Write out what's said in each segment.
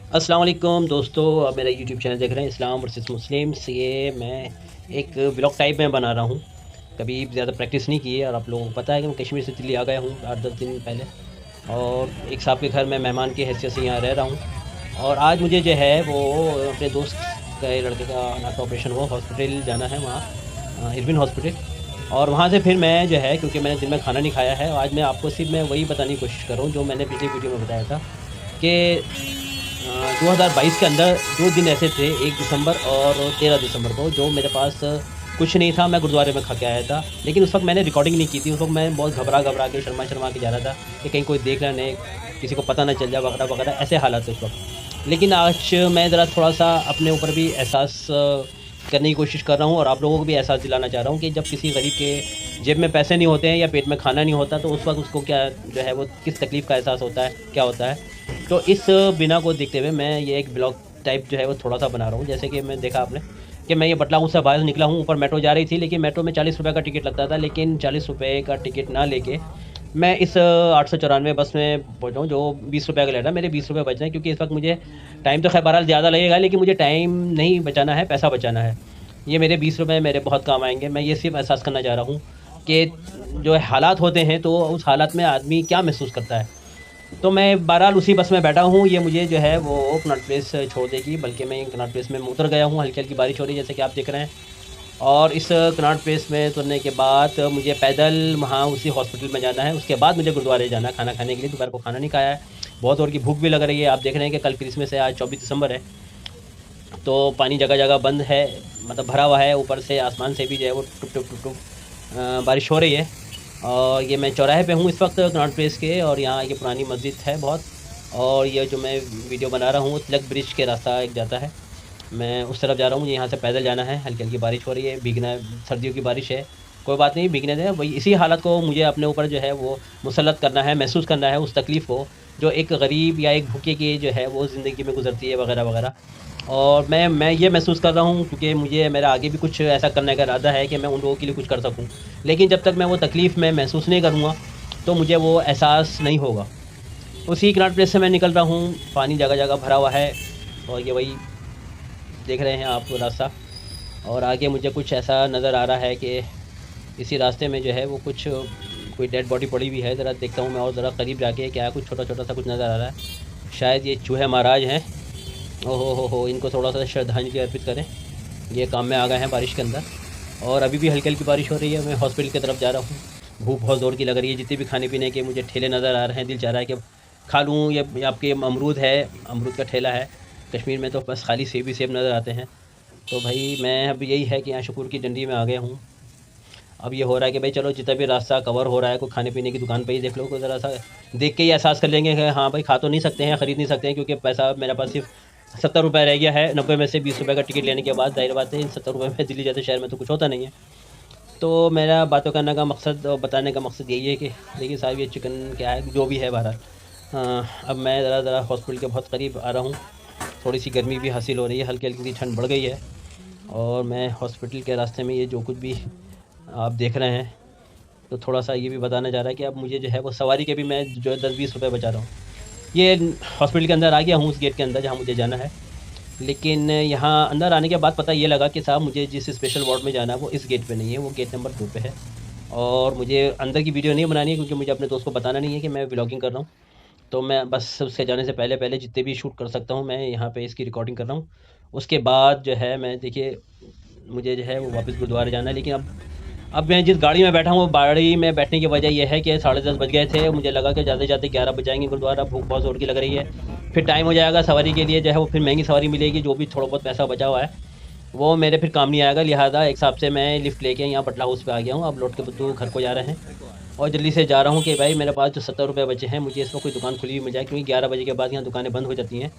अस्सलाम वालेकुम दोस्तों, आप मेरा यूट्यूब चैनल देख रहे हैं इस्लाम वर्सेस मुस्लिम्स। ये मैं एक ब्लॉग टाइप में बना रहा हूँ। कभी ज़्यादा प्रैक्टिस नहीं की है और आप लोगों को पता है कि मैं कश्मीर से दिल्ली आ गया हूँ 8-10 दिन पहले, और एक साहब के घर में मेहमान की हैसियत से यहाँ रह रहा हूँ। और आज मुझे जो है वो अपने दोस्त के लड़के का नाक का ऑपरेशन हुआ, हॉस्पिटल जाना है वहाँ, इरविन हॉस्पिटल। और वहाँ से फिर मैं जो है, क्योंकि मैंने दिन में खाना नहीं खाया है, आज मैं आपको सिर्फ मैं वही बताने की कोशिश कर रहा हूँ जो मैंने पिछली वीडियो में बताया था कि 2022 के अंदर 2 दिन ऐसे थे, 1 दिसंबर और 13 दिसंबर को, जो मेरे पास कुछ नहीं था, मैं गुरुद्वारे में खा के आया था। लेकिन उस वक़्त मैंने रिकॉर्डिंग नहीं की थी, उस वक़्त मैं बहुत घबरा-घबरा के, शर्मा-शर्मा के जा रहा था कि कहीं कोई देख ना ले, किसी को पता ना चल जाए वगैरह-वगैरह, ऐसे हालात थे उस वक़्त। लेकिन आज मैं ज़रा थोड़ा-सा अपने ऊपर भी एहसास करने की कोशिश कर रहा हूँ और आप लोगों को भी एहसास दिलाना चाह रहा हूँ कि जब किसी गरीब के जेब में पैसे नहीं होते हैं या पेट में खाना नहीं होता, तो उस वक़्त उसको क्या जो है वो किस तकलीफ़ का एहसास होता है, क्या होता है। तो इस बिना को देखते हुए मैं ये एक ब्लॉग टाइप जो है वो थोड़ा-सा बना रहा हूँ। जैसे कि मैं देखा आपने कि मैं ये बटला गाँव से बाहर निकला हूँ, ऊपर मेट्रो जा रही थी, लेकिन मेट्रो में ₹40 का टिकट लगता था, लेकिन ₹40 का टिकट ना लेके मैं इस 894 बस में पहुँचा हूँ, जो ₹20 का ले रहा है। मेरे ₹20 बच रहे हैं, क्योंकि इस वक़्त मुझे टाइम तो ख़ैर बहरहाल ज़्यादा लगेगा, लेकिन मुझे टाइम नहीं बचाना है, पैसा बचाना है। ये मेरे ₹20 मेरे बहुत काम आएँगे। मैं ये सिर्फ़ एहसास करना चाह रहा हूँ कि जो हालात होते हैं, तो उस हालात में आदमी क्या महसूस करता है। तो मैं बहरहाल उसी बस में बैठा हूँ, ये मुझे जो है वो कनॉट प्लेस छोड़ देगी, बल्कि मैं कनॉट प्लेस में उतर गया हूँ, हल्की-हल्की बारिश हो रही है जैसे कि आप देख रहे हैं। और इस कनॉट प्लेस में उतरने के बाद मुझे पैदल वहाँ उसी हॉस्पिटल में जाना है, उसके बाद मुझे गुरुद्वारे जाना है खाना खाने के लिए। दोपहर को खाना नहीं खाया है, बहुत ज़ोर की भूख भी लग रही है। आप देख रहे हैं कि कल क्रिसमस है, आज 24 दिसंबर है, तो पानी जगह-जगह बंद है, मतलब भरा हुआ है, ऊपर से आसमान से भी जो है वो टुप-टुप टुप-टुप बारिश हो रही है। और ये मैं चौराहे पे हूँ इस वक़्त कनॉट प्लेस के, और यहाँ ये पुरानी मस्जिद है बहुत, और ये जो मैं वीडियो बना रहा हूँ, तिलक ब्रिज के रास्ता एक जाता है, मैं उस तरफ जा रहा हूँ। मुझे यहाँ से पैदल जाना है, हल्की-हल्की बारिश हो रही है, भीगना, सर्दियों की बारिश है, कोई बात नहीं, भीगने दें। वही इसी हालत को मुझे अपने ऊपर जो है वो मुसल्लत करना है, महसूस करना है उस तकलीफ़ को, जो एक गरीब या एक भूखे की जो है वो ज़िंदगी में गुज़रती है वगैरह-वगैरह। और मैं ये महसूस कर रहा हूँ, क्योंकि मुझे मेरा आगे भी कुछ ऐसा करने का इरादा है कि मैं उन लोगों के लिए कुछ कर सकूँ। लेकिन जब तक मैं वो तकलीफ़ में महसूस नहीं करूँगा, तो मुझे वो एहसास नहीं होगा। उसी कनॉट प्लेस से मैं निकल रहा हूँ, पानी जगह-जगह भरा हुआ है, और ये वही देख रहे हैं आप रास्ता। और आगे मुझे कुछ ऐसा नज़र आ रहा है कि इसी रास्ते में जो है वो कुछ कोई डेड बॉडी पड़ी हुई है। ज़रा देखता हूँ मैं और ज़रा करीब जाके, क्या है, कुछ छोटा-छोटा सा कुछ नज़र आ रहा है। शायद ये चूहे महाराज हैं। ओहो हो! इनको थोड़ा-सा श्रद्धांजलि अर्पित करें। ये काम में आ गए हैं बारिश के अंदर, और अभी भी हल्की-हल्की बारिश हो रही है। मैं हॉस्पिटल की तरफ जा रहा हूँ। भूख बहुत ज़ोर की लग रही है। जितने भी खाने-पीने के मुझे ठेले नज़र आ रहे हैं, दिल चाह रहा है कि खा लूँ। ये आपके अमरूद है, अमरूद का ठेला है। कश्मीर में तो बस खाली सेब ही सेब नज़र आते हैं। तो भई मैं अब यही है कि यहाँ शुक्र की डंडी में आ गया हूँ। अब ये हो रहा है कि भाई चलो, जितना भी रास्ता कवर हो रहा है, कोई खाने-पीने की दुकान पे ही देख लो, कोई ज़रा-सा देख के ही एहसास कर लेंगे कि हाँ भाई, खा तो नहीं सकते हैं, खरीद नहीं सकते हैं, क्योंकि पैसा मेरे पास सिर्फ़ ₹70 रह गया है। 90 में से ₹20 का टिकट लेने के बाद ज़ाहिर बात है, इन ₹70 में दिल्ली जैसे शहर में तो कुछ होता नहीं है। तो मेरा बातों करने का मकसद और बताने का मकसद यही है कि देखिए साहब, ये चिकन क्या है, जो भी है बहरहाल, अब मैं ज़रा-ज़रा हॉस्पिटल के बहुत करीब आ रहा हूँ। थोड़ी-सी गर्मी भी हासिल हो रही है, हल्की-हल्की सी ठंड बढ़ गई है, और मैं हॉस्पिटल के रास्ते में ये जो कुछ भी आप देख रहे हैं, तो थोड़ा-सा ये भी बताना चाह रहा है कि अब मुझे जो है वो सवारी के भी मैं जो है 10-20 रुपए बचा रहा हूँ। ये हॉस्पिटल के अंदर आ गया हूँ, उस गेट के अंदर जहाँ मुझे जाना है। लेकिन यहाँ अंदर आने के बाद पता ये लगा कि साहब, मुझे जिस स्पेशल वार्ड में जाना है वो इस गेट पे नहीं है, वो गेट नंबर 2 पे है। और मुझे अंदर की वीडियो नहीं बनानी है, क्योंकि मुझे अपने दोस्त को बताना नहीं है कि मैं व्लॉगिंग कर रहा हूँ। तो मैं बस उसके जाने से पहले-पहले जितने भी शूट कर सकता हूँ, मैं यहाँ पे इसकी रिकॉर्डिंग कर रहा हूँ। उसके बाद जो है मैं, देखिए, मुझे जो है वो वापस गुरुद्वारे जाना है। लेकिन अब मैं जिस गाड़ी में बैठा हूँ, वो गाड़ी में बैठने की वजह ये है कि 10:30 बज गए थे। मुझे लगा कि जाते-जाते 11 बज जाएँगे गुरुद्वारा, भूख बहुत ज़ोर की लग रही है। फिर टाइम हो जाएगा सवारी के लिए, जो है वो फिर महँगी सवारी मिलेगी, जो भी थोड़ा बहुत पैसा बचा हुआ है, वो मेरे फिर काम नहीं आएगा। लिहाज़ा एक हिसाब से मैं लिफ्ट लेके यहाँ बटला हाउस पे आ गया हूँ। अब लौट के बुद्धू घर को जा रहे हैं, और जल्दी से जा रहा हूँ कि भाई मेरे पास जो ₹70 बचे हैं, मुझे इसमें कोई दुकान खुली हुई मिल जाए, क्योंकि 11 बजे के बाद यहाँ दुकानें बंद हो जाती हैं।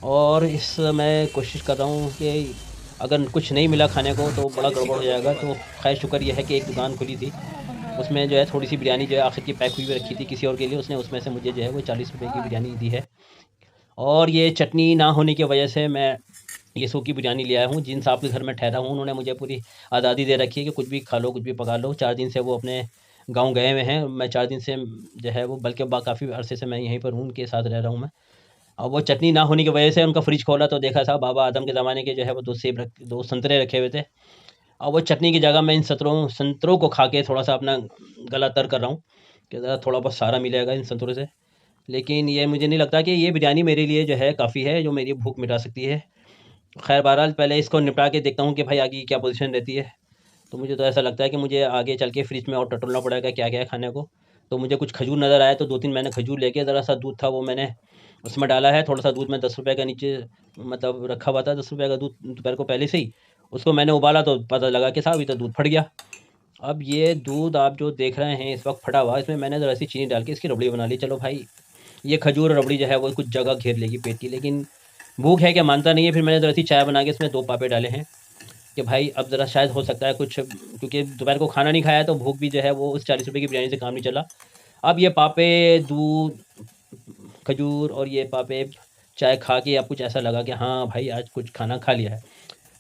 और इस मैं कोशिश कर रहा हूँ कि अगर कुछ नहीं मिला खाने को तो बड़ा गड़बड़ हो जाएगा। तो ख़ैर शुक्र ये है कि एक दुकान खुली थी, उसमें जो है थोड़ी-सी बिरयानी जो है आखिर की पैक हुई हुई रखी थी किसी और के लिए, उसने उसमें से मुझे जो है वो ₹40 की बिरयानी दी है। और ये चटनी ना होने की वजह से मैं ये सूखी बिरयानी ले आया हूँ। जिन साहब के घर में ठहरा हूँ, उन्होंने मुझे पूरी आज़ादी दे रखी है कि कुछ भी खा लो, कुछ भी पका लो। 4 दिन से वो अपने गाँव गए हुए हैं। मैं 4 दिन से जो है वो, बल्कि काफ़ी अरसे से मैं यहीं पर हूँ, उनके साथ रह रहा हूँ मैं। और वो चटनी ना होने की वजह से उनका फ्रिज खोला तो देखा था बाबा आदम के ज़माने के जो है वो 2 संतरे रखे हुए थे। और वो चटनी की जगह मैं इन संतरों को खा के थोड़ा-सा अपना गला तर कर रहा हूँ, कि ज़रा थोड़ा बहुत सहारा मिलेगा इन संतरों से। लेकिन ये मुझे नहीं लगता कि ये बिरयानी मेरे लिए जो है काफ़ी है, जो मेरी भूख मिटा सकती है। ख़ैर बहरहाल पहले इसको निपटा के देखता हूँ कि भाई आगे की क्या पोज़ीशन रहती है। तो मुझे तो ऐसा लगता है कि मुझे आगे चल के फ्रिज में और टटोलना पड़ेगा क्या-क्या है खाने को। तो मुझे कुछ खजूर नज़र आया तो 2-3 मैंने खजूर लेके ज़रा-सा दूध था वो मैंने उसमें डाला है। थोड़ा-सा दूध में ₹10 का नीचे मतलब रखा हुआ था, ₹10 का दूध दोपहर को पहले से ही। उसको मैंने उबाला तो पता लगा कि साहब ये तो दूध फट गया। अब ये दूध आप जो देख रहे हैं इस वक़्त फटा हुआ, इसमें मैंने ज़रा-सी चीनी डाल के इसकी रबड़ी बना ली। चलो भाई, ये खजूर और रबड़ी जो है वो कुछ जगह घेर लेगी पेट की, लेकिन भूख है क्या मानता नहीं है। फिर मैंने ज़रा-सी चाय बना के इसमें 2 पापे डाले हैं कि भाई अब ज़रा शायद हो सकता है कुछ, क्योंकि दोपहर को खाना नहीं खाया तो भूख भी जो है वो उस ₹40 की बिरयानी से काम नहीं चला। अब ये पापे, दूध, खजूर और ये पापे चाय खा के अब कुछ ऐसा लगा कि हाँ भाई, आज कुछ खाना खा लिया है।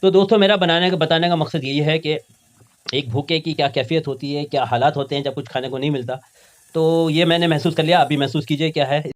तो दोस्तों मेरा बताने का मकसद यही है कि एक भूखे की क्या कैफ़ियत होती है, क्या हालात होते हैं जब कुछ खाने को नहीं मिलता। तो ये मैंने महसूस कर लिया, आप भी महसूस कीजिए क्या है।